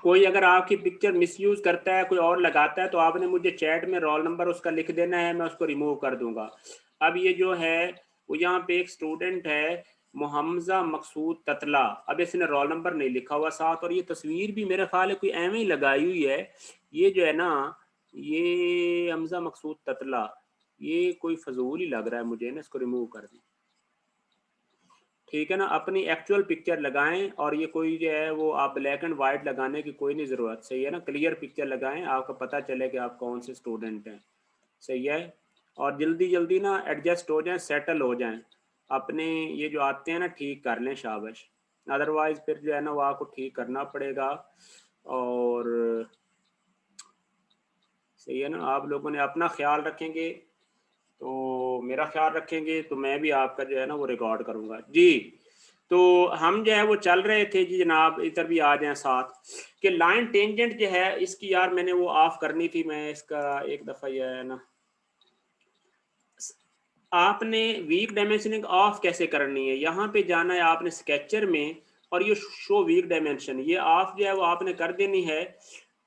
कोई अगर आपकी पिक्चर मिसयूज करता है, कोई और लगाता है, तो आपने मुझे चैट में रोल नंबर उसका लिख देना है, मैं उसको रिमूव कर दूंगा। अब ये जो है वो यहाँ पे एक स्टूडेंट है मुहम्जा मकसूद ततला, अब इसने रोल नंबर नहीं लिखा हुआ साथ, और ये तस्वीर भी मेरे ख्याल है कोई एवं ही लगाई हुई है। ये जो है ना, ये हमजा मकसूद ततला, ये कोई फजूल ही लग रहा है मुझे ना, इसको रिमूव कर दें। ठीक है ना, अपनी एक्चुअल पिक्चर लगाएं, और ये कोई जो है वो आप ब्लैक एंड वाइट लगाने की कोई नहीं ज़रूरत, सही है ना, क्लियर पिक्चर लगाएं, आपको पता चले कि आप कौन से स्टूडेंट हैं, सही है। और जल्दी जल्दी ना एडजस्ट हो जाएं, सेटल हो जाएं, अपने ये जो आते हैं ना ठीक कर लें, शाबाश। अदरवाइज फिर जो है ना वो आपको ठीक करना पड़ेगा। और सही है ना, आप लोगों ने अपना ख्याल रखेंगे तो मेरा ख्याल रखेंगे तो मैं भी आपका जो है ना वो रिकॉर्ड करूंगा जी। तो हम जो है वो चल रहे थे जी जनाब, इधर भी आ जाएं साथ, कि लाइन टेंजेंट जो है इसकी यार मैंने वो ऑफ करनी थी, मैं इसका एक दफ़ा ये है ना, आपने वीक डायमेंशनिंग ऑफ कैसे करनी है, यहाँ पे जाना है आपने स्केचर में, और ये शो वीक डायमेंशन ये ऑफ जो है वो आपने कर देनी है।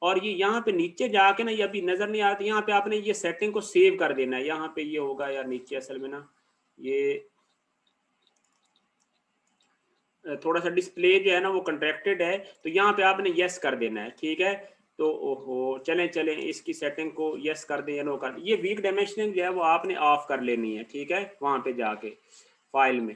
और ये यहाँ पे नीचे जाके ना, ये अभी नजर नहीं आती, यहाँ पे आपने ये सेटिंग को सेव कर देना है, यहाँ पे ये होगा यार नीचे असल में ना, ये थोड़ा सा डिस्प्ले जो है ना वो कंट्रैक्टेड है, तो यहाँ पे आपने यस कर देना है, ठीक है। तो ओहो चलें चलें, इसकी सेटिंग को यस कर दें या नो कर दें, ये वीक डायमेंशनिंग जो है वो आपने ऑफ कर लेनी है, ठीक है, वहाँ पे जाके फाइल में।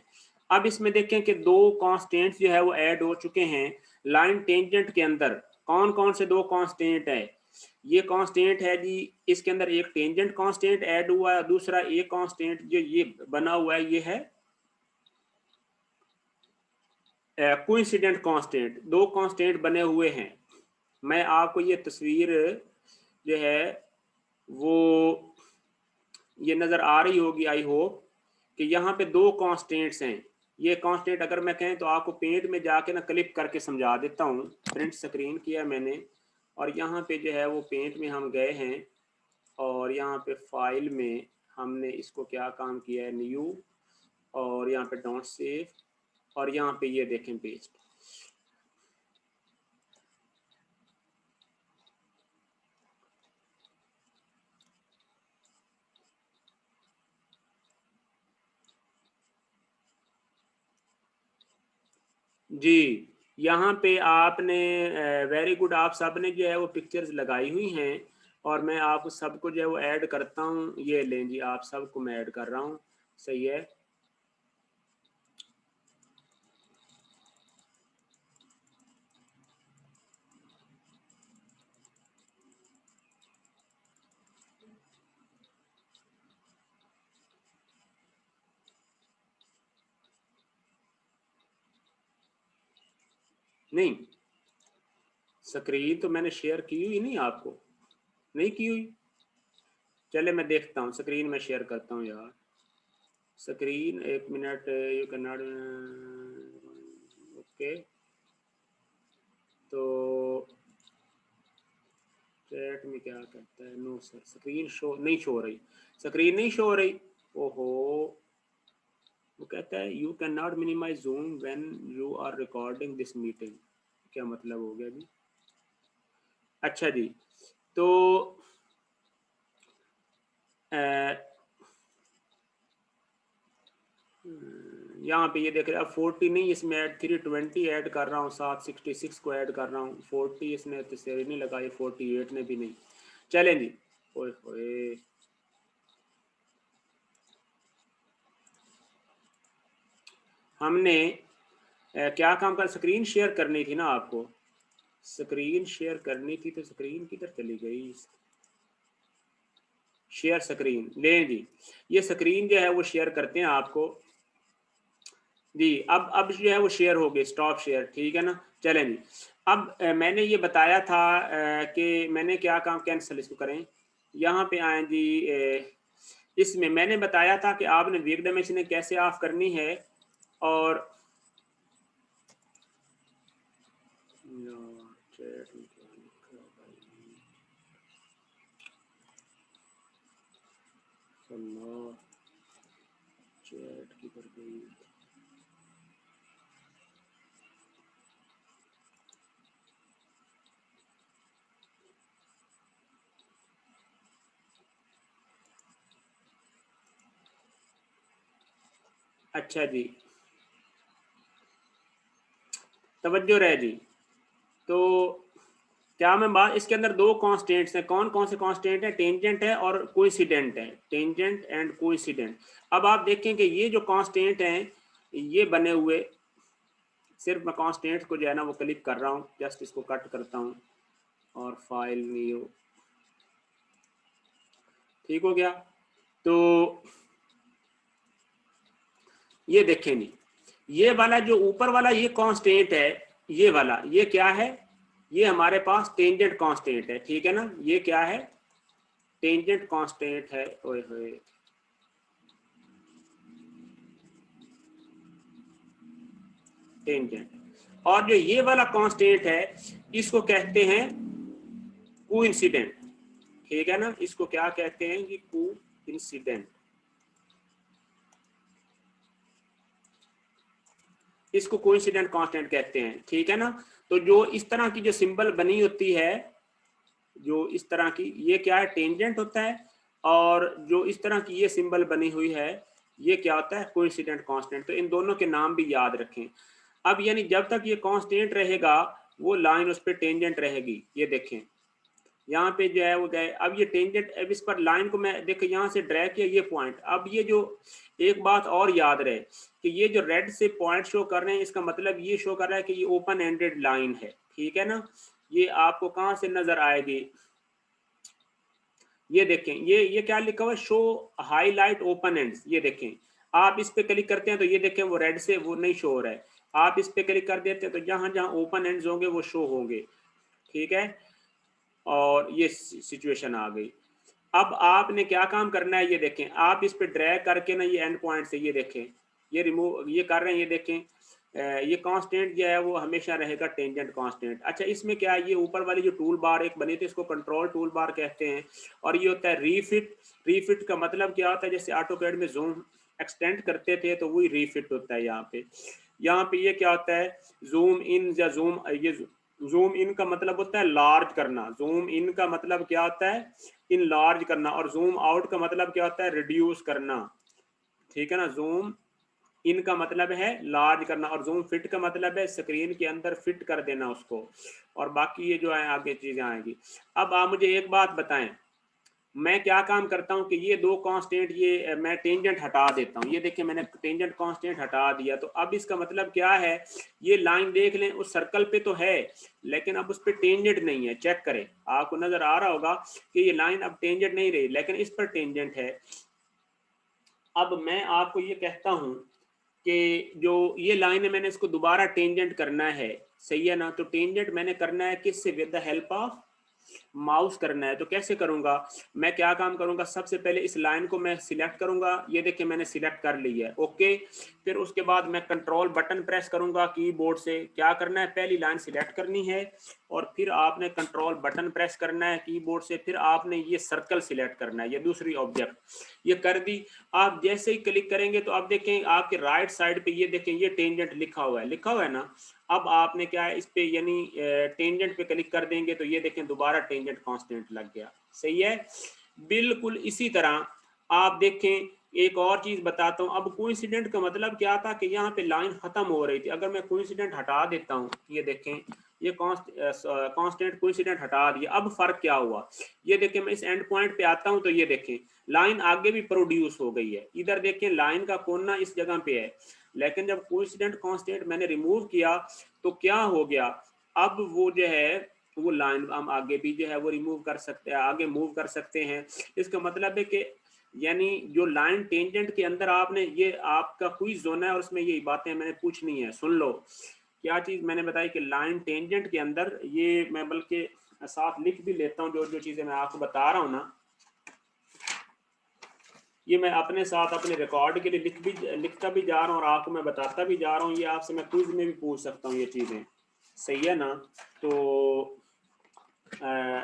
अब इसमें देखें कि दो कॉन्स्टेंट्स जो है वो ऐड हो चुके हैं लाइन टेंजेंट के अंदर। कौन कौन से दो कॉन्स्टेंट है, ये कॉन्स्टेंट है जी, इसके अंदर एक टेंजेंट कॉन्स्टेंट ऐड हुआ है, दूसरा एक कॉन्स्टेंट जो ये बना हुआ है ये है कोइंसिडेंट कांस्टेंट, दो कांस्टेंट बने हुए हैं। मैं आपको ये तस्वीर जो है वो ये नज़र आ रही होगी आई होप, कि यहाँ पे दो कांस्टेंट्स हैं। ये कांस्टेंट अगर मैं कहें तो आपको पेंट में जाके ना क्लिप करके समझा देता हूँ, प्रिंट स्क्रीन किया मैंने, और यहाँ पे जो है वो पेंट में हम गए हैं, और यहाँ पे फाइल में हमने इसको क्या काम किया है, न्यू, और यहाँ पे डोंट सेव, और यहाँ पे ये देखें पेस्ट। जी, यहाँ पे आपने वेरी गुड, आप सब ने जो है वो पिक्चर्स लगाई हुई हैं, और मैं आप सबको जो है वो ऐड करता हूँ, ये लें जी, आप सबको मैं ऐड कर रहा हूँ, सही है। नहीं, स्क्रीन तो मैंने शेयर की हुई नहीं आपको, नहीं की हुई, चले मैं देखता हूँ, स्क्रीन में शेयर करता हूँ यार, स्क्रीन एक minute, you can not, okay, तो चैट में क्या करता है, नो सर स्क्रीन शो नहीं शो हो रही, स्क्रीन नहीं शो हो रही, ओहो, वो कहता है you can not minimize Zoom when you are recording this meeting, क्या मतलब हो गया जी। अच्छा जी, तो यहाँ पे ये देख रहे हैं 40 नहीं, इसमें ऐड 320 ऐड कर रहा हूँ, साथ 66 को ऐड कर रहा हूँ, 40 इसने तो सही नहीं लगाई, 48 ने भी नहीं, चलें जी। ओए होए, हमने क्या काम कर, स्क्रीन शेयर करनी थी ना आपको, स्क्रीन शेयर करनी थी, तो स्क्रीन किधर चली गई, शेयर स्क्रीन लें जी, ये स्क्रीन जो है वो शेयर करते हैं आपको जी। अब जो है वो शेयर हो गई, स्टॉप शेयर, ठीक है ना, चलें जी। अब मैंने ये बताया था कि मैंने क्या काम, कैंसिल इसको करें, यहाँ पे आए जी, इसमें मैंने बताया था कि आपने वीक डायमेंशन कैसे ऑफ करनी है, और चैट किधर गई, अच्छा जी, तवज्जो रहे जी। तो क्या मैं बात, इसके अंदर दो कांस्टेंट्स हैं, कौन कौन से कांस्टेंट है? टेंजेंट है और कोइंसिडेंट है, टेंजेंट एंड कोइंसिडेंट। अब आप देखें कि ये जो कांस्टेंट हैं ये बने हुए, सिर्फ मैं कांस्टेंट को जो है ना वो क्लिक कर रहा हूँ, जस्ट इसको कट करता हूँ और फाइल न्यू, ठीक हो गया। तो ये देखें नहीं, ये वाला जो ऊपर वाला ये कांस्टेंट है, ये वाला ये क्या है? ये हमारे पास टेंजेंट कांस्टेंट है, ठीक है ना। ये क्या है? टेंजेंट कांस्टेंट है। ओए होए, टेंजेंट। और जो ये वाला कांस्टेंट है इसको कहते हैं कोइंसिडेंट, ठीक है ना। इसको क्या कहते हैं? कि कोइंसिडेंट, इसको कोइंसिडेंट कांस्टेंट कहते हैं, ठीक है ना। तो जो इस तरह की जो सिंबल बनी होती है, जो इस तरह की, ये क्या है? टेंजेंट होता है। और जो इस तरह की ये सिंबल बनी हुई है ये क्या होता है? Coincident constant. तो इन दोनों के नाम भी याद रखें। अब यानी जब तक ये कांस्टेंट रहेगा वो लाइन उस पर टेंजेंट रहेगी। ये देखें यहाँ पे जो है वो गए, अब ये टेंजेंट, अब इस पर लाइन को मैं देखो यहाँ से ड्रैग किया ये पॉइंट। अब ये जो एक बात और याद रहे कि ये जो रेड से पॉइंट शो कर रहे हैं इसका मतलब ये शो कर रहा है कि ये ओपन एंडेड लाइन है, ठीक है ना। ये आपको कहाँ से नजर आएगी? ये देखें, ये क्या लिखा हुआ है? Show highlight open ends. ये देखें, आप इस पे क्लिक करते हैं तो ये देखें वो रेड से वो नहीं शो हो रहा है। आप इस पे क्लिक कर देते हैं तो जहां जहां ओपन एंड्स होंगे वो शो होंगे, ठीक है। और ये सिचुएशन आ गई। अब आपने क्या काम करना है? ये देखें, आप इस पे ड्रैग करके ना ये एंड पॉइंट से ये देखें, ये रिमूव ये कर रहे हैं। ये देखें ये कांस्टेंट जो है वो हमेशा रहेगा टेंजेंट कांस्टेंट। अच्छा, इसमें क्या है? ये ऊपर वाली जो टूल बार एक बनी थी इसको कंट्रोल टूल बार कहते हैं। और ये होता है रीफिट। रीफिट का मतलब क्या होता है? जैसे ऑटोकैड में जूम एक्सटेंड करते थे तो वही रीफिट होता है यहाँ पे। यहाँ पे ये क्या होता है? जूम इन या जूम, ये जूम इन का मतलब होता है लार्ज करना। जूम इन का मतलब क्या होता है? इन लार्ज करना। और जूम आउट का मतलब क्या होता है? रिड्यूस करना, ठीक है ना। जूम इन का मतलब है लार्ज करना और जूम फिट का मतलब है स्क्रीन के अंदर फिट कर देना उसको। और बाकी ये जो है आगे चीजें आएंगी। अब आप मुझे एक बात बताएं, मैं क्या काम करता हूं कि ये दो कांस्टेंट ये मैं टेंजेंट हटा देता हूं। ये देखिए मैंने टेंजेंट कांस्टेंट हटा दिया। तो अब इसका मतलब क्या है? ये लाइन देख लें उस सर्कल पे तो है लेकिन अब उस पर टेंजेंट नहीं है। चेक करें, आपको नजर आ रहा होगा कि ये लाइन अब टेंजेंट नहीं रही लेकिन इस पर टेंजेंट है। अब मैं आपको ये कहता हूं कि जो ये लाइन है मैंने इसको दोबारा टेंजेंट करना है, सही है ना। तो टेंजेंट मैंने करना है किससे? With the help of mouse करना है। तो कैसे करूंगा? मैं क्या काम करूंगा? सबसे पहले इस लाइन को मैं सिलेक्ट करूंगा। ये देखिए मैंने सिलेक्ट कर ली है, ओके। फिर उसके बाद मैं कंट्रोल बटन प्रेस करूंगा कीबोर्ड से। क्या करना है? पहली लाइन सिलेक्ट करनी है और फिर आपने कंट्रोल बटन प्रेस करना है कीबोर्ड से। फिर आपने ये सर्कल सिलेक्ट करना है, ये दूसरी ऑब्जेक्ट ये कर दी। आप जैसे ही क्लिक करेंगे तो आप देखें आपके राइट साइड पे ये देखें ये टेंजेंट लिखा हुआ है, लिखा हुआ है ना। अब आपने क्या है? इस पे यानी टेंजेंट पे क्लिक कर देंगे तो ये देखें दोबारा टेंजेंट कांस्टेंट लग गया, सही है। बिल्कुल इसी तरह आप देखें, एक और चीज बताता हूं। अब कोइंसिडेंट का मतलब क्या था? कि यहाँ पे लाइन खत्म हो रही थी। अगर मैं कोइंसिडेंट हटा देता हूं, ये देखें ये कांस्टेंट कोइंसिडेंट हटा दिया, अब फर्क क्या हुआ? ये देखें मैं इस एंड पॉइंट पे आता हूं तो ये देखें लाइन आगे भी प्रोड्यूस हो गई है। इधर देखें लाइन का कोना इस जगह पे है लेकिन जब कोइंसिडेंट कांस्टेंट मैंने रिमूव किया तो क्या हो गया? अब वो जो है वो लाइन हम आगे भी जो है वो रिमूव कर सकते हैं, आगे मूव कर सकते हैं। इसका मतलब है कि यानी जो लाइन टेंजेंट के अंदर आपने ये आपका क्विज जोन है और उसमें ये बातें मैंने पूछनी है, सुन लो। क्या चीज मैंने बताई कि लाइन टेंजेंट के अंदर, ये मैं बल्कि साथ लिख भी लेता हूँ जो जो चीजें मैं आपको बता रहा हूँ ना, ये मैं अपने साथ अपने रिकॉर्ड के लिए लिखता भी जा रहा हूँ और आपको मैं बताता भी जा रहा हूँ। ये आपसे मैं क्विज में भी पूछ सकता हूँ ये चीजें, सही है ना। तो आ,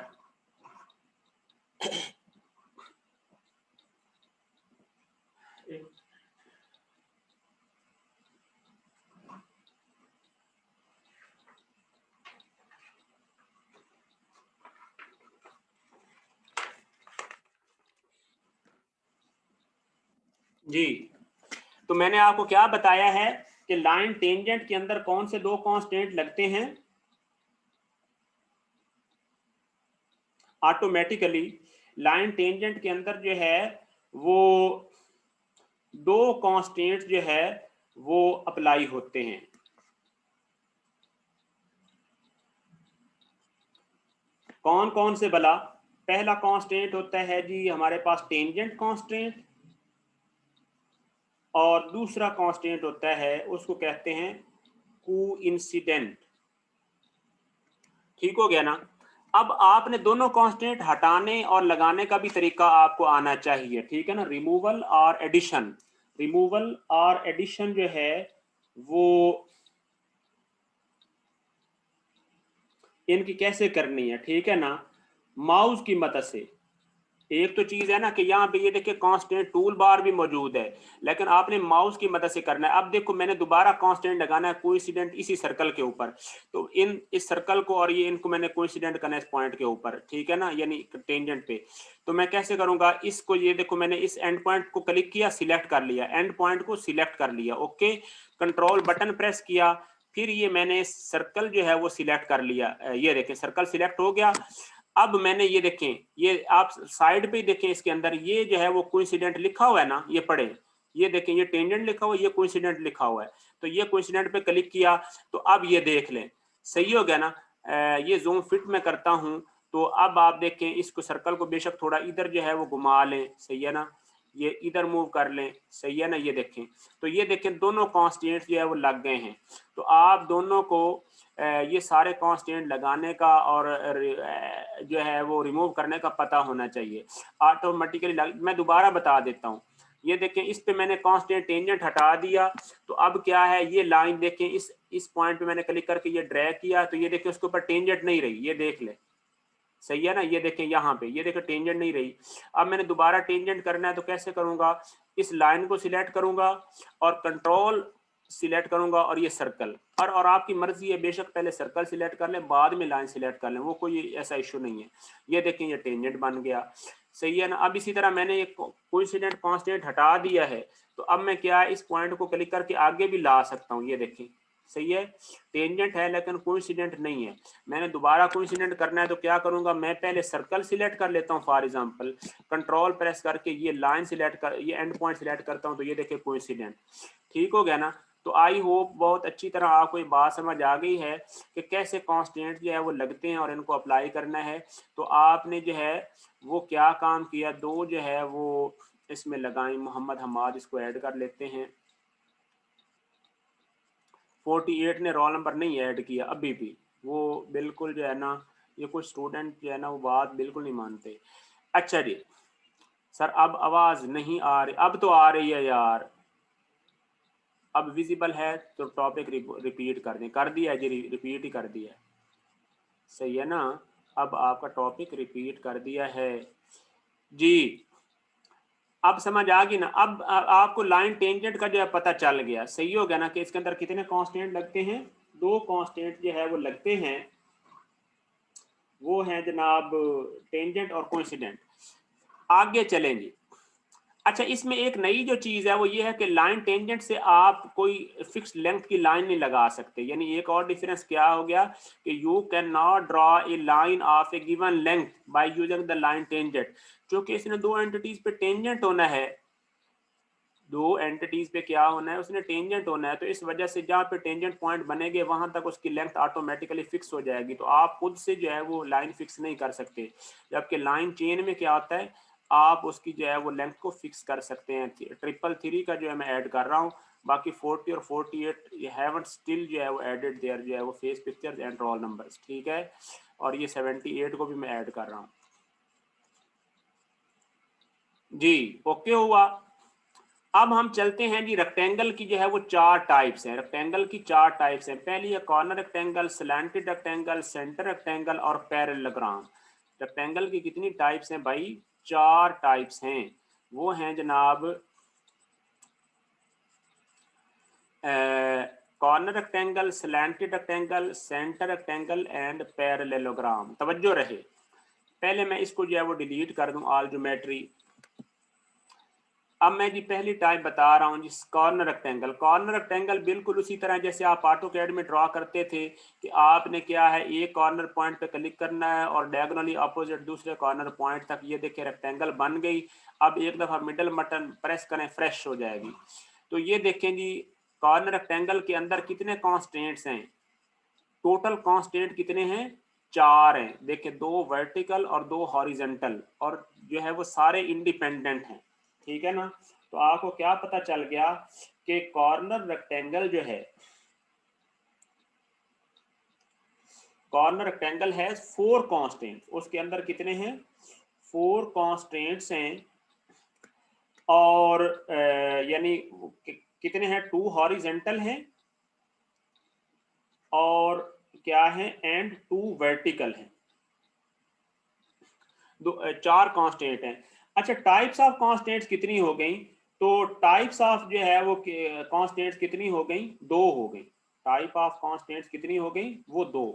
जी तो मैंने आपको क्या बताया है कि लाइन टेंजेंट के अंदर कौन से दो कांस्टेंट लगते हैं? ऑटोमेटिकली लाइन टेंजेंट के अंदर जो है वो दो कांस्टेंट जो है वो अप्लाई होते हैं। कौन कौन से भला? पहला कांस्टेंट होता है जी हमारे पास टेंजेंट कांस्टेंट, और दूसरा कांस्टेंट होता है उसको कहते हैं कोइंसिडेंट। ठीक हो गया ना? अब आपने दोनों कांस्टेंट हटाने और लगाने का भी तरीका आपको आना चाहिए, ठीक है ना? रिमूवल और एडिशन, रिमूवल और एडिशन जो है वो इनकी कैसे करनी है, ठीक है ना? माउस की मदद से। एक तो चीज है ना कि यहाँ पे ये देखिए कांस्टेंट टूल बार भी मौजूद है, लेकिन आपने माउस की मदद से करना है। अब देखो मैंने दोबारा कांस्टेंट लगाना है कोइंसिडेंट इसी सर्कल के ऊपर, तो इस सर्कल को और ये इनको मैंने कोइंसिडेंट करना है इस पॉइंट के ऊपर, ठीक है ना, यानी टेंजेंट पे। तो मैं कैसे करूंगा इसको? ये देखो मैंने इस एंड पॉइंट को क्लिक किया, सिलेक्ट कर लिया, एंड पॉइंट को सिलेक्ट कर लिया, ओके, कंट्रोल बटन प्रेस किया, फिर ये मैंने सर्कल जो है वो सिलेक्ट कर लिया। ये देखें सर्कल सिलेक्ट हो गया। अब मैंने ये देखें, ये आप साइड पे देखें, इसके अंदर ये जो है वो कोइंसिडेंट लिखा हुआ है ना, ये पढ़े, ये देखें ये टेंजेंट लिखा हुआ है, ये कोइंसिडेंट लिखा हुआ है। तो ये कोइंसिडेंट पे क्लिक किया तो अब ये देख लें, सही हो गया ना? ये जूम फिट में करता हूं तो अब आप देखें इसको, सर्कल को बेशक थोड़ा इधर जो है वो घुमा लें, सही है ना, ये इधर मूव कर लें, सही है ना, ये देखें। तो ये देखें दोनों कांस्टेंट जो है वो लग गए हैं। तो आप दोनों को ये सारे कांस्टेंट लगाने का और जो है वो रिमूव करने का पता होना चाहिए ऑटोमेटिकली। मैं दोबारा बता देता हूँ, ये देखें इस पे मैंने कांस्टेंट टेंजेंट हटा दिया, तो अब क्या है, ये लाइन देखें, इस पॉइंट पे मैंने क्लिक करके ये ड्रैग किया, तो ये देखें उसके ऊपर टेंजेंट नहीं रही, ये देख ले, सही है ना, ये देखें यहाँ पे, ये देखें टेंजेंट नहीं रही। अब मैंने दोबारा टेंजेंट करना है तो कैसे करूंगा? इस लाइन को सिलेक्ट करूंगा और कंट्रोल सिलेक्ट करूंगा और ये सर्कल, और आपकी मर्जी है, बेशक पहले सर्कल सिलेक्ट कर लें बाद में लाइन सिलेक्ट कर लें, वो कोई ऐसा इशू नहीं है। ये देखें ये टेंजेंट बन गया, सही है ना। अब इसी तरह मैंने एक कोइंसिडेंट कांस्टेंट हटा दिया है, तो अब मैं क्या इस पॉइंट को क्लिक करके आगे भी ला सकता हूँ, ये देखें, सही है, टेंजेंट है लेकिन कोइंसिडेंट नहीं है। मैंने दोबारा कोइंसिडेंट करना है तो क्या करूंगा, मैं पहले सर्कल सिलेक्ट कर लेता हूं, फॉर एग्जांपल कंट्रोल प्रेस करके ये लाइन सिलेक्ट कर, ये एंड पॉइंट सिलेक्ट करता हूं, तो ये देखिए कोइंसिडेंट, ठीक हो गया ना। तो आई होप बहुत अच्छी तरह आपको ये बात समझ आ गई है कि कैसे कांस्टेंट जो है वो लगते हैं और इनको अप्लाई करना है। तो आपने जो है वो क्या काम किया, दो जो है वो इसमें लगाएं, मोहम्मद हमाद इसको ऐड कर लेते हैं। 48 ने रोल नंबर नहीं ऐड किया अभी भी, वो बिल्कुल जो है ना, ये कुछ स्टूडेंट जो है ना वो बात बिल्कुल नहीं मानते। अच्छा जी सर, अब आवाज नहीं आ रही, अब तो आ रही है यार, अब विजिबल है तो टॉपिक रिपीट कर दिया है जी, रिपीट ही कर दिया है, सही है ना। अब आपका टॉपिक रिपीट कर दिया है जी। अब समझ आ गई ना? अब आपको लाइन टेंजेंट का जो है पता चल गया, सही हो गया ना, कि इसके अंदर कितने कांस्टेंट लगते हैं, दो कांस्टेंट जो है वो लगते हैं, वो हैं जनाब टेंजेंट और कोइंसिडेंट। आगे चलेंगे। अच्छा इसमें एक नई जो चीज है वो ये है कि लाइन टेंजेंट से आप कोई फिक्स लेंथ की लाइन नहीं लगा सकते, यानी एक और डिफरेंस क्या हो गया कि you can not draw a line of A given length by using the line tangent. क्योंकि इसने दो एंटिटीज पे टेंजेंट होना है, दो एंटिटीज पे क्या होना है, उसने टेंजेंट होना है, तो इस वजह से जहाँ पे टेंजेंट पॉइंट बनेंगे वहां तक उसकी लेंथ ऑटोमेटिकली फिक्स हो जाएगी, तो आप खुद से जो है वो लाइन फिक्स नहीं कर सकते। जबकि लाइन चेन में क्या होता है, आप उसकी जो है वो लेंथ को फिक्स कर सकते हैं। 333 का जो है मैं ऐड कर रहा हूँ, बाकी 40 और 48 ये हैवंट स्टिल जो है वो एडेड देयर जो है वो face pictures and roll numbers, ठीक है, और ये 78 को भी मैं ऐड कर रहा हूँ जी, ओके हुआ। अब हम चलते हैं जी, रेक्टेंगल की जो है वो चार टाइप्स हैं, रेक्टेंगल की चार टाइप्स हैं। पहली है corner rectangle, slanted rectangle, centre rectangle और पैरेललोग्राम। रेक्टेंगल की कितनी टाइप्स हैं भाई? चार टाइप्स हैं, वो हैं जनाब corner rectangle, slanted rectangle, centre rectangle and parallelogram. तवज्जो रहे, पहले मैं इसको जो है वो डिलीट कर दूं ऑल ज्योमेट्री। अब मैं जी पहली टाइप बता रहा हूँ जिस कॉर्नर रेक्टेंगल। कॉर्नर रेक्टेंगल बिल्कुल उसी तरह जैसे आप ऑटोकैड में ड्रॉ करते थे कि आपने क्या है एक कॉर्नर पॉइंट पे क्लिक करना है और डायगोनली अपोजिट दूसरे कॉर्नर पॉइंट तक, ये देखिए रेक्टेंगल बन गई। अब एक दफा मिडल बटन प्रेस करें, फ्रेश हो जाएगी। तो ये देखें जी कॉर्नर रेक्टेंगल के अंदर कितने कॉन्स्टेंट्स हैं, टोटल कॉन्स्टेंट कितने हैं, 4 हैं। देखिए 2 वर्टिकल और 2 हॉरिजेंटल, और जो है वो सारे इंडिपेंडेंट हैं। ठीक है ना। तो आपको क्या पता चल गया कि कॉर्नर रेक्टेंगल जो है, कॉर्नर रेक्टेंगल है 4 कॉन्स्टेंट, उसके अंदर कितने हैं, 4 कॉन्स्टेंट्स हैं। और यानी कितने हैं, 2 हॉरिजेंटल हैं और क्या है एंड 2 वर्टिकल हैं। 4 कांस्टेंट हैं। अच्छा टाइप्स ऑफ कांस्टेंट्स कितनी हो गई, तो टाइप्स ऑफ जो है वो कांस्टेंट्स कितनी हो गई, 2 हो गई। टाइप ऑफ कांस्टेंट्स कितनी हो गई, वो 2,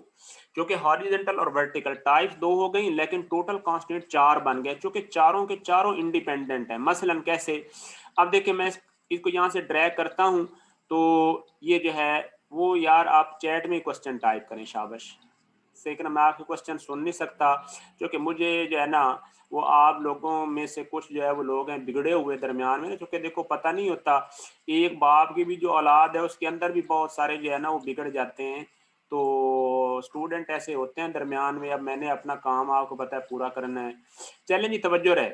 क्योंकि हॉरिजॉन्टल और वर्टिकल टाइप्स 2 हो गई लेकिन टोटल कांस्टेंट 4 बन गए, क्योंकि चारों के चारों इंडिपेंडेंट है। मसलन कैसे, अब देखिए मैं इसको यहाँ से ड्रैग करता हूँ, तो ये जो है वो, यार आप चैट में क्वेश्चन टाइप करें, शाबाश। लेकिन मैं आपके क्वेश्चन सुन नहीं सकता क्योंकि मुझे जो है ना वो आप लोगों में से कुछ जो है वो लोग हैं बिगड़े हुए दरमियान में, क्योंकि देखो पता नहीं होता, एक बाप की भी जो औलाद है उसके अंदर भी बहुत सारे जो है ना वो बिगड़ जाते हैं। तो स्टूडेंट ऐसे होते हैं दरमियान में। अब मैंने अपना काम आपको पता है पूरा करना है। चलें जी, तवज्जो रहे।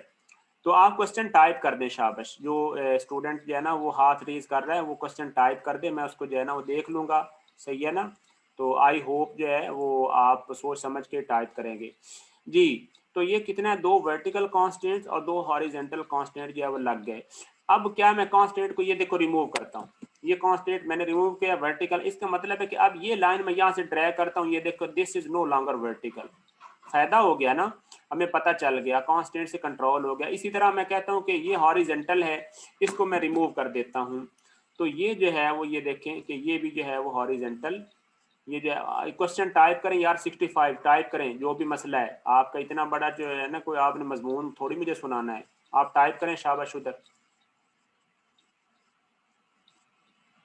तो आप क्वेश्चन टाइप कर दें, शाबाश। जो स्टूडेंट जो है ना वो हाथ रेज कर रहा है वो क्वेश्चन टाइप कर दे, मैं उसको जो है ना वो देख लूंगा। सही है ना। तो आई होप जो है वो आप सोच समझ के टाइप करेंगे जी। तो ये कितना है, 2 वर्टिकल कांस्टेंट्स और 2 हॉरिजेंटल कांस्टेंट जो है वो लग गए। अब क्या मैं कांस्टेंट को ये देखो रिमूव करता हूँ, ये कांस्टेंट मैंने रिमूव किया वर्टिकल, इसका मतलब है कि अब ये लाइन मैं यहाँ से ड्रैग करता हूँ, ये देखो this is no longer vertical. फायदा हो गया ना, हमें पता चल गया, कांस्टेंट से कंट्रोल हो गया। इसी तरह मैं कहता हूँ कि ये हॉरिजेंटल है, इसको मैं रिमूव कर देता हूँ। तो ये जो है वो, ये देखें कि ये भी जो है वो हॉरिजेंटल, ये जो है क्वेश्चन टाइप करें यार, 65 टाइप करें, जो भी मसला है आपका। इतना बड़ा जो है ना कोई आपने मजमून थोड़ी मुझे सुनाना है, आप टाइप करें, शाबाश। उधर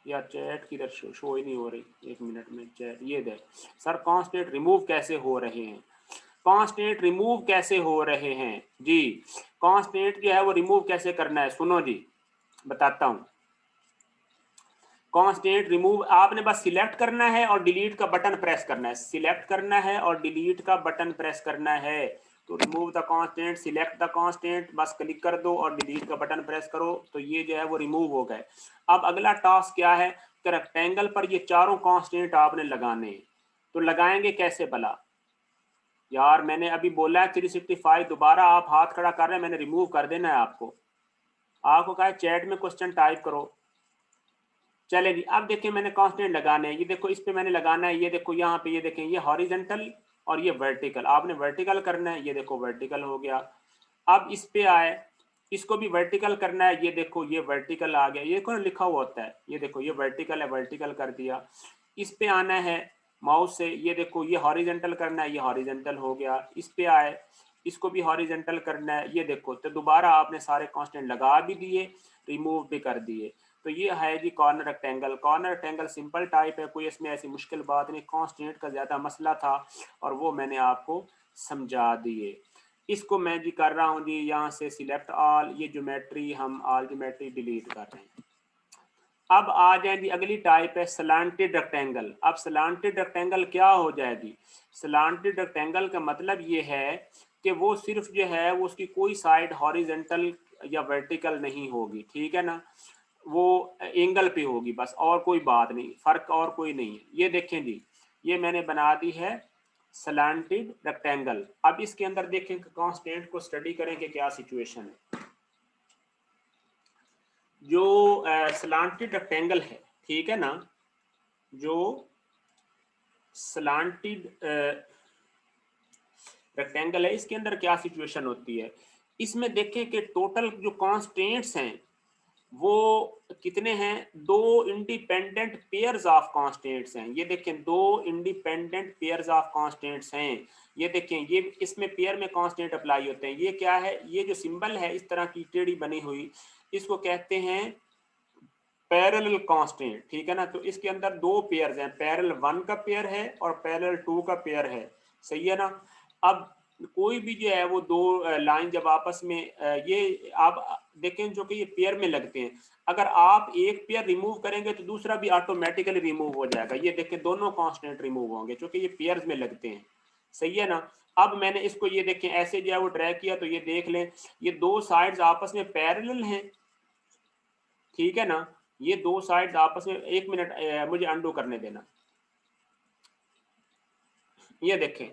या चैट किधर शो ही नहीं हो रही, 1 मिनट में चैट, ये देख सर कांस्टेंट रिमूव कैसे हो रहे हैं, कांस्टेंट रिमूव कैसे हो रहे हैं जी। कांस्टेंट जो है वो रिमूव कैसे करना है, सुनो जी बताता हूँ। कांस्टेंट रिमूव आपने बस सिलेक्ट करना है और डिलीट का बटन प्रेस करना है, सिलेक्ट करना है और डिलीट का बटन प्रेस करना है। तो remove the constant, select the constant, बस क्लिक कर दो और डिलीट का बटन प्रेस करो, तो ये जो है वो रिमूव हो गए। अब अगला टास्क क्या है कि रेक्टेंगल पर ये चारों कांस्टेंट आपने लगाने हैं। तो लगाएंगे कैसे भला, यार मैंने अभी बोला है 365, दोबारा आप हाथ खड़ा कर रहे हैं, मैंने रिमूव कर देना है आपको। आपको कहा है चैट में क्वेश्चन टाइप करो। चले जी, अब देखिए मैंने कांस्टेंट लगाना है, ये देखो इस पे मैंने लगाना है, ये देखो यहाँ पे, ये देखें ये हॉरिजेंटल और ये वर्टिकल, आपने वर्टिकल करना है, ये देखो वर्टिकल हो गया। अब इस पे आए, इसको भी वर्टिकल करना है, ये देखो ये वर्टिकल आ गया, ये देखो ना लिखा हुआ होता है, ये देखो ये वर्टिकल है, वर्टिकल कर दिया। इस पे आना है माउस से, ये देखो ये हॉरिजेंटल करना है, ये हॉरिजेंटल हो गया। इस पे आए, इसको भी हॉरिजेंटल करना है, ये देखो। तो दोबारा आपने सारे कांस्टेंट लगा भी दिए, रिमूव भी कर दिए। तो ये है जी corner rectangle. Corner rectangle simple type है, कोई इसमें ऐसी मुश्किल बात नहीं। कांस्टेंट का ज़्यादा मसला था और वो मैंने आपको समझा दिए। इसको मैं जी कर रहा हूँ जी, यहाँ से सिलेक्ट ऑल, ये ज्योमेट्री हम ऑल ज्योमेट्री डिलीट कर रहे हैं। अब आ जाए जी अगली टाइप है स्लांटेड रेक्टेंगल। अब स्लांटेड रेक्टेंगल क्या हो जाएगी, स्लांटेड रेक्टेंगल का मतलब ये है कि वो सिर्फ जो है वो उसकी कोई साइड हॉरिजेंटल या वर्टिकल नहीं होगी, ठीक है ना, वो एंगल पे होगी बस, और कोई बात नहीं, फर्क और कोई नहीं है। ये देखें जी, ये मैंने बना दी है स्लांटेड रेक्टेंगल। अब इसके अंदर देखें कांस्टेंट को स्टडी करें कि क्या सिचुएशन है। जो स्लांटेड रेक्टेंगल है, ठीक है ना, जो स्लांटेड रेक्टेंगल है, इसके अंदर क्या सिचुएशन होती है। इसमें देखें कि टोटल जो कांस्टेंट्स हैं वो कितने हैं, 2 इंडिपेंडेंट पेयर्स ऑफ कांस्टेंट्स हैं। ये देखें 2 इंडिपेंडेंट पेयर्स ऑफ कांस्टेंट्स हैं। ये देखें ये इसमें पेयर में कांस्टेंट अप्लाई होते हैं। ये क्या है, ये जो सिंबल है इस तरह की टेढ़ी बनी हुई, इसको कहते हैं पैरेलल कांस्टेंट, ठीक है ना। तो इसके अंदर दो पेयर्स हैं, पैरेलल 1 का पेयर है और पैरेलल 2 का पेयर है, सही है ना। अब कोई भी जो है वो दो लाइन जब आपस में ये आप देखें जो कि ये पेयर में लगते हैं, अगर आप एक पेयर रिमूव करेंगे तो दूसरा भी ऑटोमेटिकली रिमूव हो जाएगा। ये देखें दोनों कांस्टेंट रिमूव होंगे क्योंकि ये पेयर्स में लगते हैं, सही है ना। अब मैंने इसको ये देखें ऐसे जो है वो ड्रैग किया तो ये देख लें ये दो साइड्स आपस में पैरेलल हैं, ठीक है ना। ये दो साइड्स आपस में, एक मिनट मुझे अंडू करने देना। ये देखें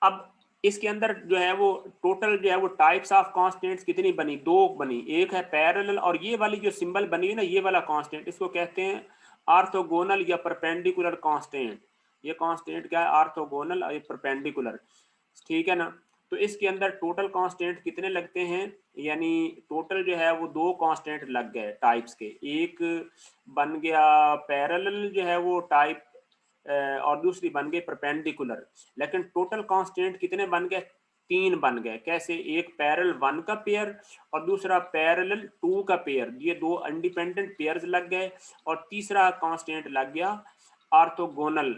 अब इसके अंदर जो है वो टोटल जो है वो टाइप्स ऑफ कांस्टेंट्स कितनी बनी, दो बनी। एक है पैरेलल और ये वाली जो सिंबल बनी है ना ये वाला कांस्टेंट, इसको कहते हैं ऑर्थोगोनल या परपेंडिकुलर कांस्टेंट। ये कांस्टेंट क्या है, ऑर्थोगोनल और परपेंडिकुलर, ठीक है ना। तो इसके अंदर टोटल कांस्टेंट कितने लगते हैं, यानी टोटल जो है वो दो कांस्टेंट लग गए टाइप्स के। एक बन गया पैरेलल जो है वो टाइप और दूसरी बन गई परपेंडिकुलर। लेकिन टोटल कांस्टेंट कितने बन गए, तीन बन गए। कैसे, एक पैरेलल 1 का पेयर और दूसरा पैरेलल 2 का पेयर, ये दो इंडिपेंडेंट पेयर्स लग गए। और तीसरा कांस्टेंट लग गया ऑर्थोगोनल,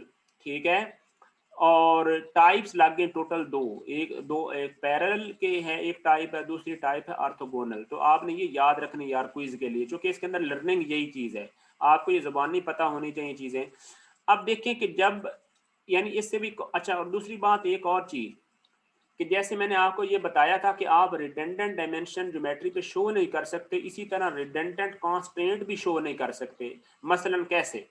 ठीक है। और टाइप्स लग गए टोटल दो, एक पैरेलल के है एक टाइप है, दूसरी टाइप है ऑर्थोगोनल। तो आपने ये याद रखनी यार क्विज के लिए, क्योंकि इसके अंदर लर्निंग यही चीज है, आपको ये जुबानी पता होनी चाहिए चीजें। अब देखें कि जब यानी इससे भी अच्छा, और दूसरी बात एक और चीज कि जैसे मैंने आपको ये बताया था कि आप रिडंडेंट डायमेंशन ज्योमेट्री पे शो नहीं कर सकते, इसी तरह रिडंडेंट कांस्टेंट भी शो नहीं कर सकते। मसलन कैसे,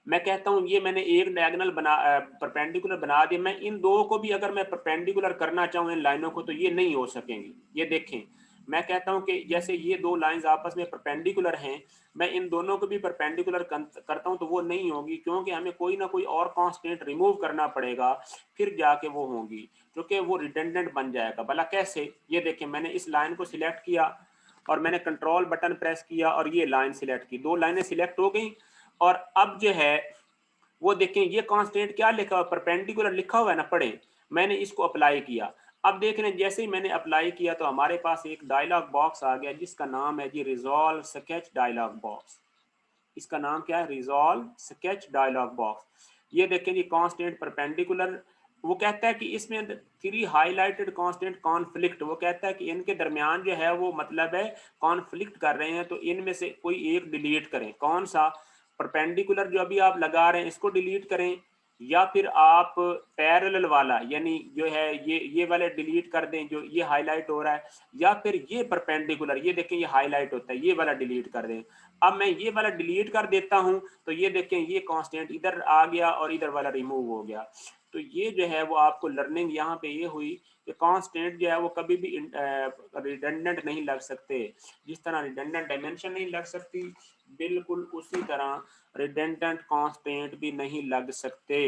मैं कहता हूं ये मैंने एक डायगोनल बना परपेंडिकुलर बना दिया, मैं इन दो को भी अगर मैं परपेंडिकुलर करना चाहूँ इन लाइनों को तो ये नहीं हो सकेंगी। ये देखें मैं कहता हूं कि जैसे ये दो लाइंस आपस में परपेंडिकुलर हैं, मैं इन दोनों को भी परपेंडिकुलर करता हूं तो वो नहीं होगी, क्योंकि हमें कोई ना कोई और कांस्टेंट रिमूव करना पड़ेगा फिर जाके वो होंगी, क्योंकि वो रिडंडेंट बन जाएगा। भला कैसे, ये देखें मैंने इस लाइन को सिलेक्ट किया और मैंने कंट्रोल बटन प्रेस किया और ये लाइन सिलेक्ट की, दो लाइनें सिलेक्ट हो गई। और अब जो है वो देखें ये कांस्टेंट क्या लिखा हुआ, परपेंडिकुलर लिखा हुआ है ना, पढ़ें। मैंने इसको अप्लाई किया, अब देख रहे हैं जैसे ही मैंने अप्लाई किया तो हमारे पास एक डायलॉग बॉक्स आ गया जिसका नाम है जी रिजॉल्व स्केच डायलॉग बॉक्स। इसका नाम क्या है, रिजॉल्व स्केच डायलॉग बॉक्स। ये देखें जी कांस्टेंट परपेंडिकुलर, वो कहता है कि इसमें 3 हाईलाइटेड कांस्टेंट कॉन्फ्लिक्ट, वो कहता है कि इनके दरमियान जो है वो मतलब है कॉन्फ्लिक्ट कर रहे हैं, तो इनमें से कोई एक डिलीट करें। कौन सा, परपेंडिकुलर जो अभी आप लगा रहे हैं इसको डिलीट करें, या फिर आप पैरेलल वाला यानी जो है ये वाले डिलीट कर दें जो ये हाईलाइट हो रहा है, या फिर ये परपेंडिकुलर, ये देखें ये हाईलाइट होता है, ये वाला डिलीट कर दें। अब मैं ये वाला डिलीट कर देता हूं तो ये देखें ये कांस्टेंट इधर आ गया और इधर वाला रिमूव हो गया। तो ये जो है वो आपको लर्निंग यहाँ पे ये हुई कि कांस्टेंट जो है वो कभी भी रिडंडेंट नहीं लग सकते। जिस तरह रिडंडेंट डायमेंशन नहीं लग सकती, बिल्कुल उसी तरह रिडंडेंट कांस्टेंट भी नहीं लग सकते,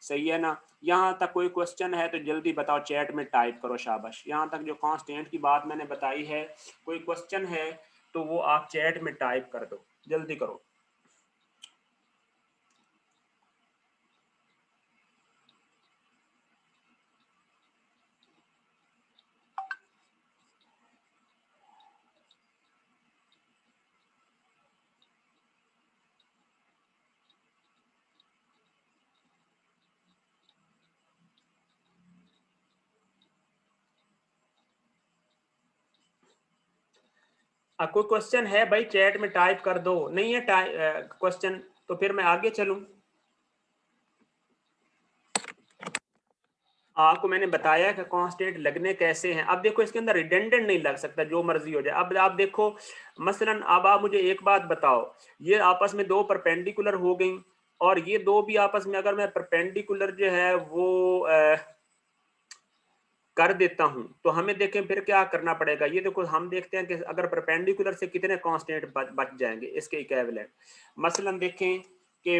सही है ना। यहाँ तक कोई क्वेश्चन है तो जल्दी बताओ, चैट में टाइप करो, शाबाश। यहाँ तक जो कांस्टेंट की बात मैंने बताई है, कोई क्वेश्चन है तो वो आप चैट में टाइप कर दो, जल्दी करो। कोई क्वेश्चन है भाई चैट में टाइप कर दो, नहीं है क्वेश्चन तो फिर मैं आगे चलूं। आपको मैंने बताया कि कांस्टेंट लगने कैसे हैं। अब देखो इसके अंदर रिडंडेंट नहीं लग सकता, जो मर्जी हो जाए। अब आप देखो मसलन, अब आप मुझे एक बात बताओ, ये आपस में दो परपेंडिकुलर हो गई और ये दो भी आपस में अगर मैं परपेंडिकुलर जो है वो कर देता हूं तो हमें देखें फिर क्या करना पड़ेगा। ये देखो हम देखते हैं कि अगर परपेंडिकुलर से कितने कांस्टेंट बच जाएंगे इसके इक्विवेलेंट। मसलन देखें कि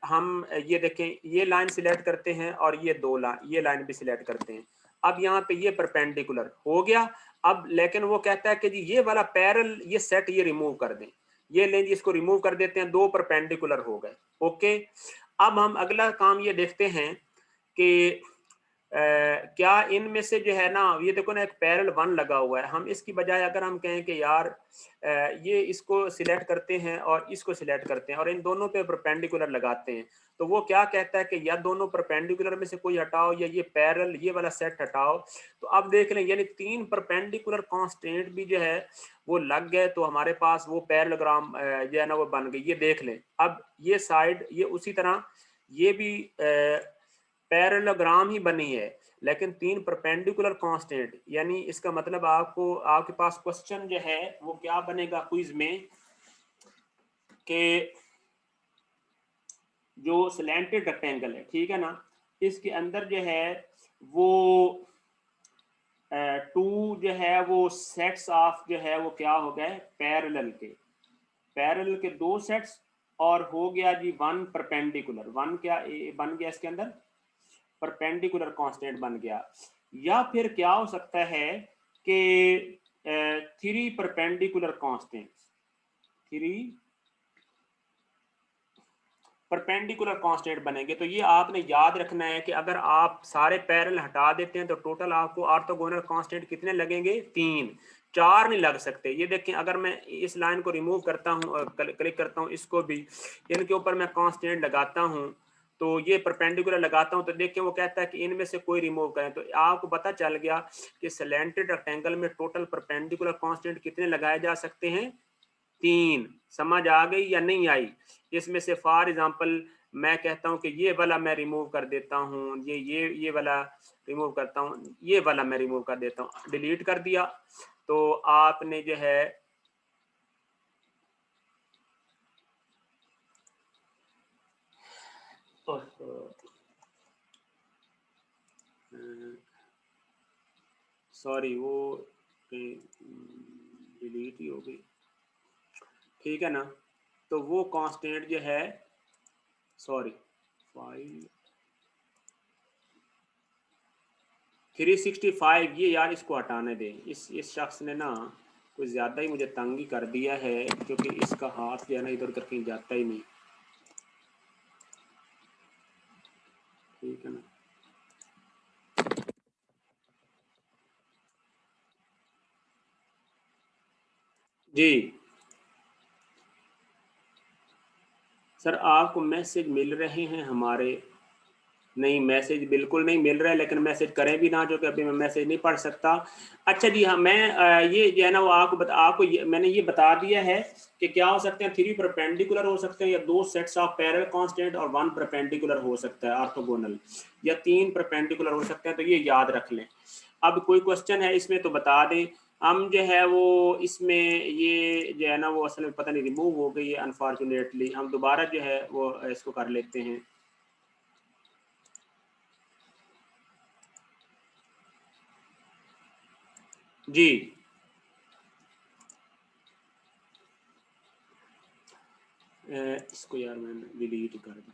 हम ये देखें ये लाइन सिलेक्ट करते हैं और ये लाइन भी सिलेक्ट करते हैं। अब यहाँ पे ये परपेंडिकुलर हो गया। अब लेकिन वो कहता है कि जी ये वाला पैरेलल ये सेट ये रिमूव कर दें, ये लें जी इसको रिमूव कर देते हैं, दो परपेंडिकुलर हो गए। ओके, अब हम अगला काम ये देखते हैं कि क्या इनमें से जो है ना, ये देखो ना एक पैरेलल वन लगा हुआ है, हम इसकी बजाय अगर हम कहें कि यार ये इसको सिलेक्ट करते हैं और इसको सिलेक्ट करते हैं और इन दोनों पे परपेंडिकुलर लगाते हैं, तो वो क्या कहता है कि या दोनों परपेंडिकुलर में से कोई हटाओ या ये पैरेलल ये वाला सेट हटाओ। तो अब देख लें, यानी तीन परपेंडिकुलर कांस्टेंट भी जो है वो लग गए, तो हमारे पास वो पैरेललोग्राम जो है ना वो बन गई। ये देख लें, अब ये साइड ये उसी तरह ये भी पैरेललोग्राम ही बनी है, लेकिन तीन परपेंडिकुलर कांस्टेंट, यानी इसका मतलब आपको आपके पास क्वेश्चन जो है वो क्या बनेगा क्विज में कि जो स्लैंटेड रेक्टेंगल है, ठीक है ना, इसके अंदर जो है वो टू जो है वो सेट्स ऑफ जो है वो क्या हो गए पैरेलल के दो सेट्स, और हो गया जी वन परपेंडिकुलर, वन क्या बन गया इसके अंदर परपेंडिकुलर कांस्टेंट बन गया। या फिर क्या हो सकता है कि three perpendicular constant, three perpendicular constant बनेंगे। तो ये आपने याद रखना है कि अगर आप सारे पैरेलल हटा देते हैं तो टोटल आपको ऑर्थोगोनल कांस्टेंट कितने लगेंगे, तीन, चार नहीं लग सकते। ये देखें, अगर मैं इस लाइन को रिमूव करता हूँ, क्लिक करता हूँ, इसको भी इनके ऊपर मैं कांस्टेंट लगाता हूँ, तो ये परपेंडिकुलर लगाता हूँ, तो देखिए वो कहता है कि इनमें से कोई रिमूव करें। तो आपको पता चल गया कि स्लैंटेड रेक्टेंगल में टोटल परपेंडिकुलर कांस्टेंट कितने लगाए जा सकते हैं, तीन। समझ आ गई या नहीं आई? इसमें से फॉर एग्जांपल मैं कहता हूं कि ये वाला मैं रिमूव कर देता हूं, ये वाला रिमूव करता हूं, ये वाला मैं रिमूव कर देता हूं, डिलीट कर दिया। तो आपने जो है सॉरी वो डिलीट ही हो गई, ठीक है ना। तो वो कांस्टेंट जो है, सॉरी, फाइल 365, ये यार इसको हटाने दें। इस शख्स ने ना कुछ ज़्यादा ही मुझे तंग ही कर दिया है, क्योंकि इसका हाथ जो है ना इधर उधर कहीं जाता ही नहीं, ठीक है ना। जी सर, आपको मैसेज मिल रहे हैं हमारे? नहीं, मैसेज बिल्कुल नहीं मिल रहा है, लेकिन मैसेज करें भी ना जो कि अभी मैं मैसेज नहीं पढ़ सकता। अच्छा जी हाँ, मैं ये जो है ना वो आपको मैंने ये बता दिया है कि क्या हो सकते हैं, थ्री परपेंडिकुलर हो सकते हैं, या दो सेट्स ऑफ पैरेलल कांस्टेंट, और वन परपेंडिकुलर हो सकता है ऑर्थोगोनल, या तीन परपेंडिकुलर हो सकते हैं। तो ये याद रख लें। अब कोई क्वेश्चन है इसमें तो बता दें। हम जो है वो इसमें ये जो है ना वो असल में पता नहीं रिमूव हो गई है अनफॉर्चुनेटली, हम दोबारा जो है वो इसको कर लेते हैं। जी इसको यार मैंने डिलीट कर दूं।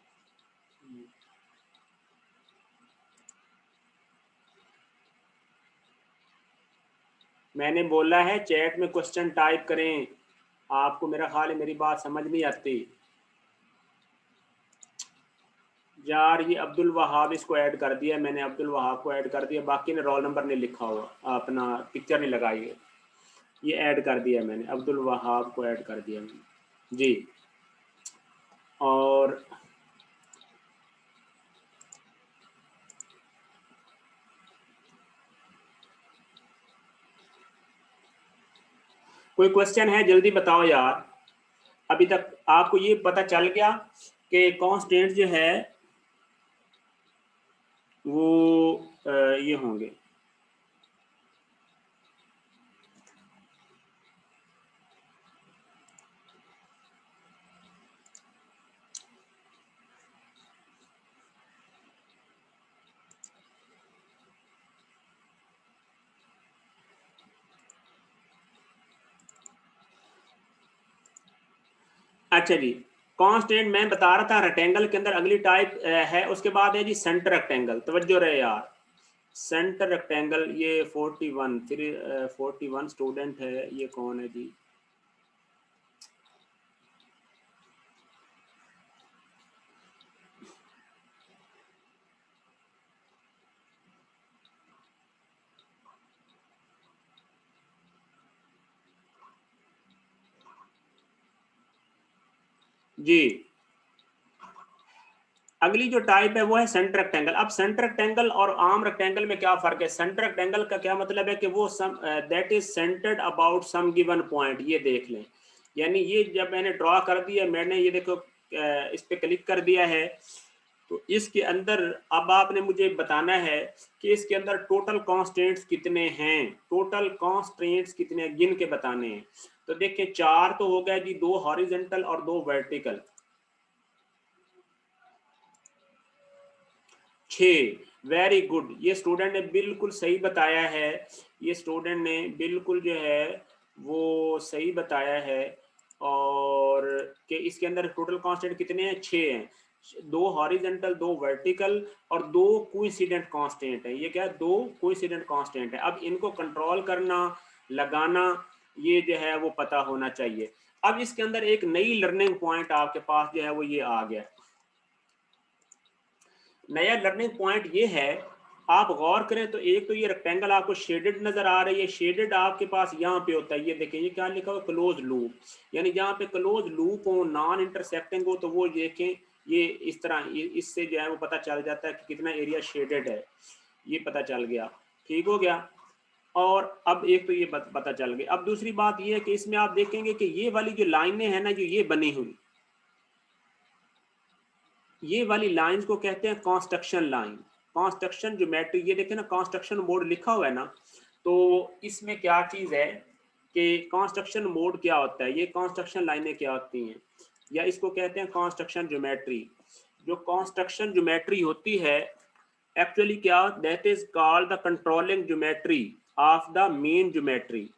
मैंने बोला है चैट में क्वेश्चन टाइप करें, आपको मेरा ख्याल है मेरी बात समझ नहीं आती। यार ये अब्दुल वहाब, इसको ऐड कर दिया मैंने, अब्दुल वहाब को ऐड कर दिया, बाकी ने रोल नंबर नहीं लिखा हुआ, अपना पिक्चर नहीं लगाई है। ये ऐड कर दिया मैंने, अब्दुल वहाब को ऐड कर दिया मैंने जी। और कोई क्वेश्चन है जल्दी बताओ यार। अभी तक आपको ये पता चल गया कि कांस्टेंट जो है वो ये होंगे। अच्छा जी, कांस्टेंट मैं बता रहा था रेक्टेंगल के अंदर अगली टाइप है, उसके बाद है जी सेंटर रेक्टेंगल। तवज्जो रहे यार, सेंटर रेक्टेंगल ये 41 फिर 41 स्टूडेंट है, ये कौन है जी? जी, अगली जो टाइप है वो है सेंटर रेक्टेंगल। अब सेंटर रेक्टेंगल और आम रेक्टेंगल में क्या फर्क है? सेंटर रेक्टेंगल का क्या मतलब है कि वो some that is centred about some given point. ये देख लें, यानी ये जब मैंने ड्रॉ कर दिया, मैंने ये देखो इस पे क्लिक कर दिया है, तो इसके अंदर अब आपने मुझे बताना है कि इसके अंदर टोटल कॉन्स्टेंट्स कितने हैं, टोटल कॉन्स्टेंट्स कितने गिन के बताने हैं। तो देखिए 4 तो हो गया जी, 2 हॉरिजेंटल और 2 वर्टिकल, 6। वेरी गुड, ये स्टूडेंट ने बिल्कुल सही बताया है, ये स्टूडेंट ने बिल्कुल जो है वो सही बताया है। और कि इसके अंदर टोटल कांस्टेंट कितने हैं? 6 हैं, 2 हॉरिजेंटल, 2 वर्टिकल और 2 कोइंसिडेंट कांस्टेंट है। ये क्या है? 2 कोइंसिडेंट कांस्टेंट है। अब इनको कंट्रोल करना, लगाना, ये जो है वो पता होना चाहिए। अब इसके अंदर एक नई लर्निंग पॉइंट आपके पास जो है वो ये आ गया। नया लर्निंग पॉइंट ये है, आप गौर करें तो एक तो ये रेक्टेंगल आपको शेडेड नजर आ रही है, शेडेड आपके पास यहाँ पे होता है, ये देखें ये क्या लिखा हुआ? Close loop. यानी जहाँ पे क्लोज लूप हो, नॉन इंटरसेक्टिंग हो, तो वो देखें ये इस तरह, इससे जो है वो पता चल जाता है कि कितना एरिया शेडेड है, ये पता चल गया। ठीक हो गया। और अब एक तो ये पता चल गया। अब दूसरी बात ये है कि इसमें आप देखेंगे कि ये वाली जो लाइनें हैं ना, जो ये बनी हुई, ये वाली लाइंस को कहते हैं कंस्ट्रक्शन लाइन, कंस्ट्रक्शन ज्योमेट्री। ये देखें ना, कंस्ट्रक्शन मोड लिखा हुआ है ना, तो इसमें क्या चीज है कि कंस्ट्रक्शन मोड क्या होता है, ये कंस्ट्रक्शन लाइनें क्या होती हैं, या इसको कहते हैं कंस्ट्रक्शन ज्योमेट्री। जो कंस्ट्रक्शन ज्योमेट्री होती है एक्चुअली क्या, that is called the controlling geometry of the main geometry.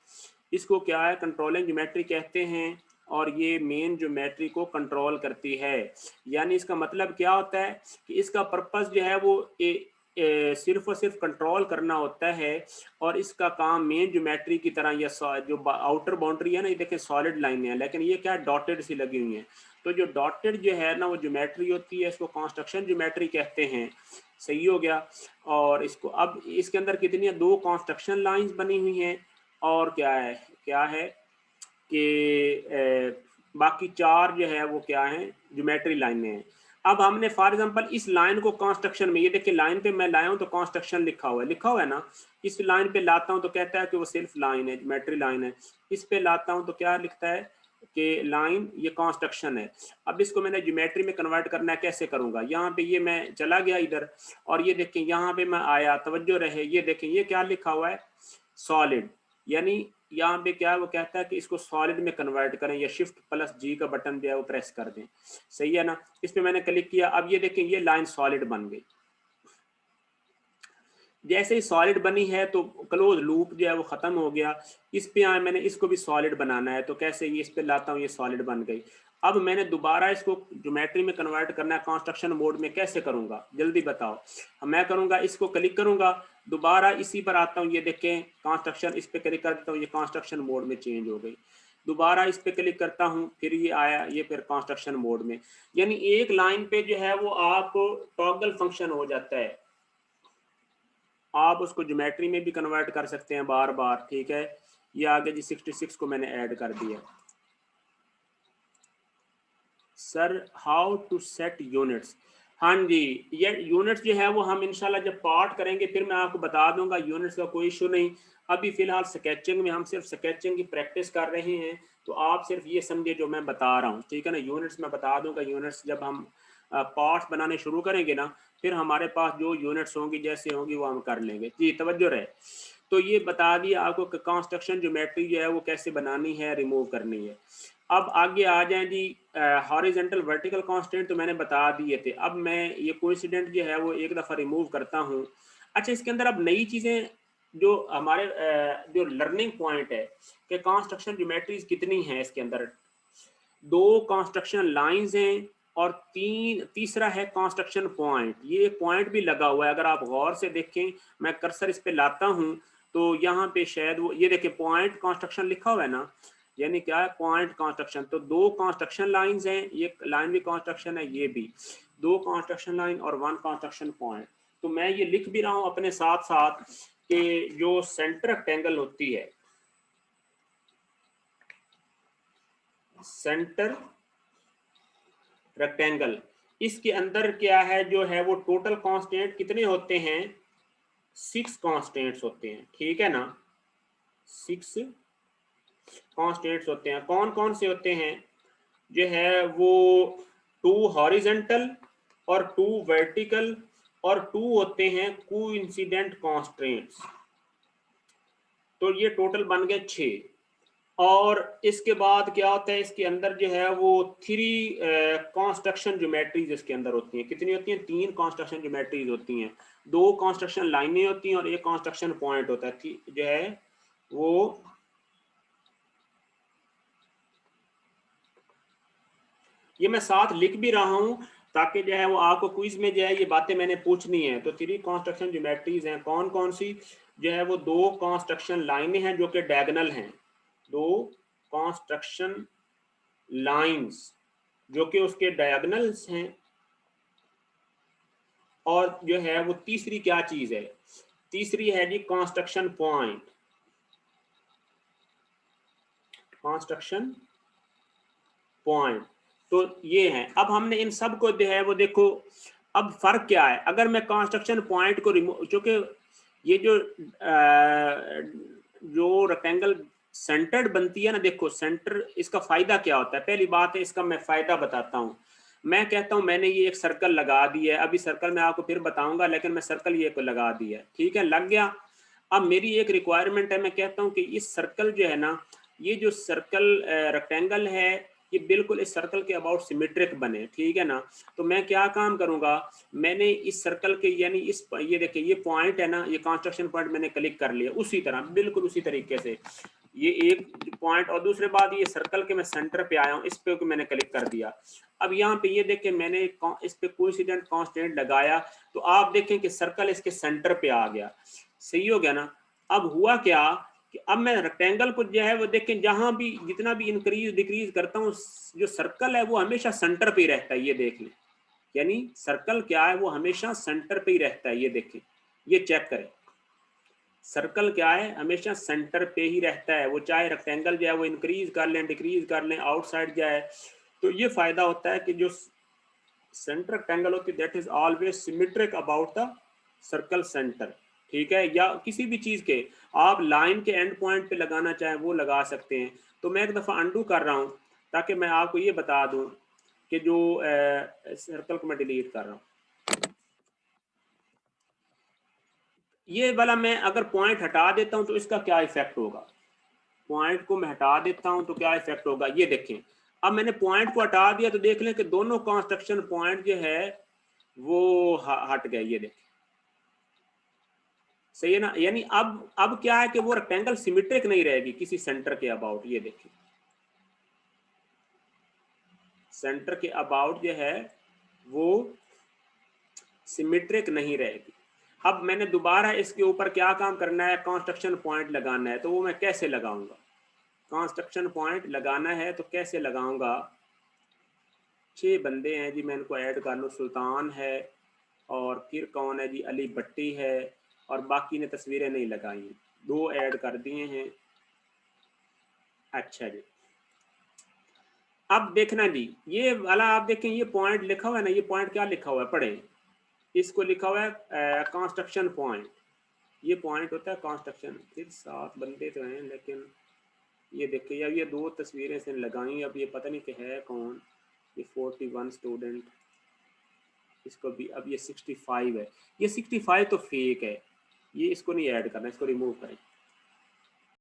इसको क्या है? कंट्रोलिंग ज्योमेट्री कहते हैं, और ये मेन ज्योमेट्री को कंट्रोल करती है। यानी इसका मतलब क्या होता है कि इसका पर्पस जो है वो सिर्फ और सिर्फ कंट्रोल करना होता है, और इसका काम मेन ज्योमेट्री की तरह, या जो आउटर बाउंड्री है ना, ये देखें सॉलिड लाइनें हैं, लेकिन ये क्या डॉटेड सी लगी हुई हैं। तो जो डॉटेड जो है ना वो ज्योमेट्री होती है, इसको कंस्ट्रक्शन ज्योमेट्री कहते हैं। सही हो गया। और इसको अब इसके अंदर कितनी है? 2 कंस्ट्रक्शन लाइंस बनी हुई हैं, और क्या है कि बाकी 4 जो है वो क्या है? ज्योमेट्री लाइनें हैं। अब हमने फॉर एग्जांपल इस लाइन को कंस्ट्रक्शन में, ये देखिए लाइन पे मैं लाया हूँ तो कंस्ट्रक्शन लिखा हुआ है ना, इस लाइन पे लाता हूँ तो कहता है कि वो सिर्फ लाइन है, ज्योमेट्री लाइन है। इस पे लाता हूँ तो क्या लिखता है कि लाइन, ये कंस्ट्रक्शन है। अब इसको मैंने ज्योमेट्री में कन्वर्ट करना है, कैसे करूंगा? यहाँ पे ये मैं चला गया इधर, और ये देखें यहाँ पे मैं आया, तवज्जो रहे, ये देखें ये क्या लिखा हुआ है? सॉलिड। यानी यहाँ पे क्या है, वो कहता है कि इसको सॉलिड में कन्वर्ट करें, या शिफ्ट प्लस जी का बटन जो है वो प्रेस कर दें। सही है ना? इस पे मैंने क्लिक किया, अब ये देखें ये लाइन सॉलिड बन गई। जैसे ही सॉलिड बनी है तो क्लोज लूप जो है वो खत्म हो गया। इस पे आए, मैंने इसको भी सॉलिड बनाना है, तो कैसे? ये इस पे लाता हूँ, ये सॉलिड बन गई। अब मैंने दोबारा इसको ज्योमेट्री में कन्वर्ट करना है, कंस्ट्रक्शन मोड में, कैसे करूंगा? जल्दी बताओ। मैं करूंगा, इसको क्लिक करूंगा, दोबारा इसी पर आता हूँ, ये देखें कंस्ट्रक्शन, इस पे क्लिक कर देता हूँ, ये कंस्ट्रक्शन मोड में चेंज हो गई। दोबारा इस पे क्लिक करता हूँ, फिर ये आया, ये फिर कंस्ट्रक्शन मोड में। यानी एक लाइन पे जो है वो आप टॉगल फंक्शन हो जाता है, आप उसको ज्योमेट्री में भी कन्वर्ट कर सकते हैं बार बार। ठीक है, ये आगे जी 66 को मैंने ऐड कर दिया। Sir how to set units, हाँ जी, ये यूनिट्स जो है वो हम इंशाल्लाह जब पार्ट करेंगे फिर मैं आपको बता दूंगा, यूनिट्स का कोई इशू नहीं। अभी फिलहाल स्केचिंग में हम सिर्फ स्केचिंग की प्रैक्टिस कर रहे हैं, तो आप सिर्फ ये समझिए जो मैं बता रहा हूँ, ठीक है ना? यूनिट्स मैं बता दूंगा, यूनिट्स जब हम पार्ट्स बनाने शुरू करेंगे ना, फिर हमारे पास जो यूनिट्स होंगी जैसे होंगी वो हम कर लेंगे। जी तवज्जो रहे। तो ये बता दिया आपको कि कंस्ट्रक्शन ज्योमेट्री जो है वो कैसे बनानी है, रिमूव करनी है। अब आगे आ जाएं जी, हॉरिजेंटल वर्टिकल कांस्टेंट तो मैंने बता दिए थे। अब मैं ये कोइंसिडेंट जो है वो एक दफ़ा रिमूव करता हूँ। अच्छा, इसके अंदर अब नई चीज़ें जो हमारे जो लर्निंग पॉइंट है कि कंस्ट्रक्शन ज्योमेट्रीज कितनी हैं इसके अंदर, 2 कंस्ट्रक्शन लाइंस हैं, और तीसरा है कंस्ट्रक्शन पॉइंट। ये पॉइंट भी लगा हुआ है, अगर आप गौर से देखें, मैं कर्सर इस पे लाता हूँ तो यहाँ पे शायद वो, ये देखें पॉइंट कंस्ट्रक्शन लिखा हुआ है ना, यानी क्या है? Point construction. तो 2 कंस्ट्रक्शन लाइंस हैं, ये लाइन भी कंस्ट्रक्शन है, ये भी 2 कंस्ट्रक्शन लाइन और 1 कंस्ट्रक्शन पॉइंट। तो मैं ये लिख भी रहा हूँ अपने साथ साथ कि जो सेंटर रेक्टेंगल होती है, सेंटर रेक्टेंगल, इसके अंदर क्या है जो है वो टोटल कांस्टेंट कितने होते हैं, 6 कांस्टेंट्स होते हैं, ठीक है ना, 6 कांस्टेंट्स होते हैं। कौन कौन से होते हैं, जो है वो 2 हॉरिजेंटल और 2 वर्टिकल और 2 होते हैं कोइंसिडेंट कांस्टेंट्स। तो ये टोटल बन गए 6। और इसके बाद क्या होता है, इसके अंदर जो है वो 3 कंस्ट्रक्शन ज्योमेट्रीज इसके अंदर होती हैं। कितनी होती हैं, 3 कंस्ट्रक्शन ज्योमेट्रीज होती हैं। 2 कंस्ट्रक्शन लाइनें होती हैं और 1 कंस्ट्रक्शन पॉइंट होता है, जो है वो ये मैं साथ लिख भी रहा हूं ताकि जो है वो आपको क्विज में जो है ये बातें मैंने पूछनी है। तो 3 कंस्ट्रक्शन ज्योमेट्रीज हैं, कौन कौन सी, जो है वो 2 कंस्ट्रक्शन लाइनें हैं जो कि डायगोनल हैं, 2 कंस्ट्रक्शन लाइंस जो कि उसके डायगोनल्स हैं। और जो है वो तीसरी क्या चीज है, तीसरी है जी कंस्ट्रक्शन पॉइंट, कंस्ट्रक्शन पॉइंट। तो ये है। अब हमने इन सब को जो है वो देखो, अब फर्क क्या है, अगर मैं कंस्ट्रक्शन पॉइंट को रिमूव, चूंकि ये जो रेक्टेंगल सेंटर्ड बनती है ना, देखो सेंटर, इसका फायदा क्या होता है, पहली बात है इसका मैं फायदा बताता हूँ। मैं कहता हूँ मैंने ये एक सर्कल लगा दिया है, अभी सर्कल मैं आपको फिर बताऊंगा, लेकिन मैं सर्कल ये को लगा दिया है, ठीक है, लग गया। अब मेरी एक रिक्वायरमेंट है, मैं कहता हूँ कि इस सर्कल जो है ना, ये जो सर्कल रेक्टेंगल है, ये बिल्कुल इस सर्कल के अबाउट सिमेट्रिक बने, ठीक है ना। तो मैं क्या काम करूंगा, मैंने इस सर्कल के यानी इस, ये देखिए ये पॉइंट है ना, ये कंस्ट्रक्शन पॉइंट मैंने क्लिक कर लिया, उसी तरह बिल्कुल उसी तरीके से ये एक पॉइंट। और दूसरे बात, ये सर्कल के मैं सेंटर पे आया हूँ, इस पे मैंने क्लिक कर दिया। अब यहाँ पे ये देखिए मैंने इस पे कोइंसिडेंट कांस्टेंट लगाया, तो आप देखें कि सर्कल इसके सेंटर पे आ गया, सही हो गया ना। अब हुआ क्या कि अब मैं रेक्टेंगल को जो है वो देखें, जहां भी जितना भी इंक्रीज डिक्रीज करता हूँ, जो सर्कल है वो हमेशा सेंटर पे ही रहता है, ये देख लें। यानी सर्कल क्या है, वो हमेशा सेंटर पे ही रहता है, ये देखें, ये चेक करें, सर्कल क्या है, हमेशा सेंटर पे ही रहता है। वो चाहे रेक्टेंगल जो है वो इंक्रीज कर लें डिक्रीज कर लें, आउटसाइड जाए। तो ये फायदा होता है कि जो सेंटर रेक्टेंगल होती है that is always symmetric about the circle centre, ठीक है। या किसी भी चीज के आप लाइन के एंड पॉइंट पे लगाना चाहें वो लगा सकते हैं। तो मैं एक दफा अंडू कर रहा हूं ताकि मैं आपको ये बता दूं कि जो सर्कल को मैं डिलीट कर रहा हूं, ये वाला मैं अगर पॉइंट हटा देता हूं तो इसका क्या इफेक्ट होगा, पॉइंट को मैं हटा देता हूं तो क्या इफेक्ट होगा, ये देखें। अब मैंने पॉइंट को हटा दिया तो देख लें कि दोनों कंस्ट्रक्शन पॉइंट जो है वो हट गए, ये देखें, सही है ना। यानी अब क्या है कि वो रेक्टेंगल सिमेट्रिक नहीं रहेगी किसी सेंटर के अबाउट, ये देखिए सेंटर के अबाउट जो है वो सिमेट्रिक नहीं रहेगी। अब मैंने दोबारा इसके ऊपर क्या काम करना है, कंस्ट्रक्शन पॉइंट लगाना है, तो वो मैं कैसे लगाऊंगा, कंस्ट्रक्शन पॉइंट लगाना है तो कैसे लगाऊंगा। 6 बंदे हैं जी, मैं इनको ऐड कर लूँ, सुल्तान है और फिर कौन है जी, अली भट्टी है, और बाकी ने तस्वीरें नहीं लगाई, 2 ऐड कर दिए हैं। अच्छा जी, अब देखना जी, ये वाला आप देखें, ये पॉइंट लिखा हुआ है ना, ये पॉइंट क्या लिखा हुआ है, पढ़ें, इसको लिखा हुआ है कंस्ट्रक्शन पॉइंट। ये पॉइंट होता है कंस्ट्रक्शन। फिर 7 बंदे तो हैं, लेकिन ये देखिए अब ये 2 तस्वीरें से लगाई, अब ये पता नहीं कि है कौन, ये 41 स्टूडेंट, इसको भी, अब ये 65 है, ये 65 तो फेक है, ये इसको नहीं ऐड करना, इसको रिमूव करें।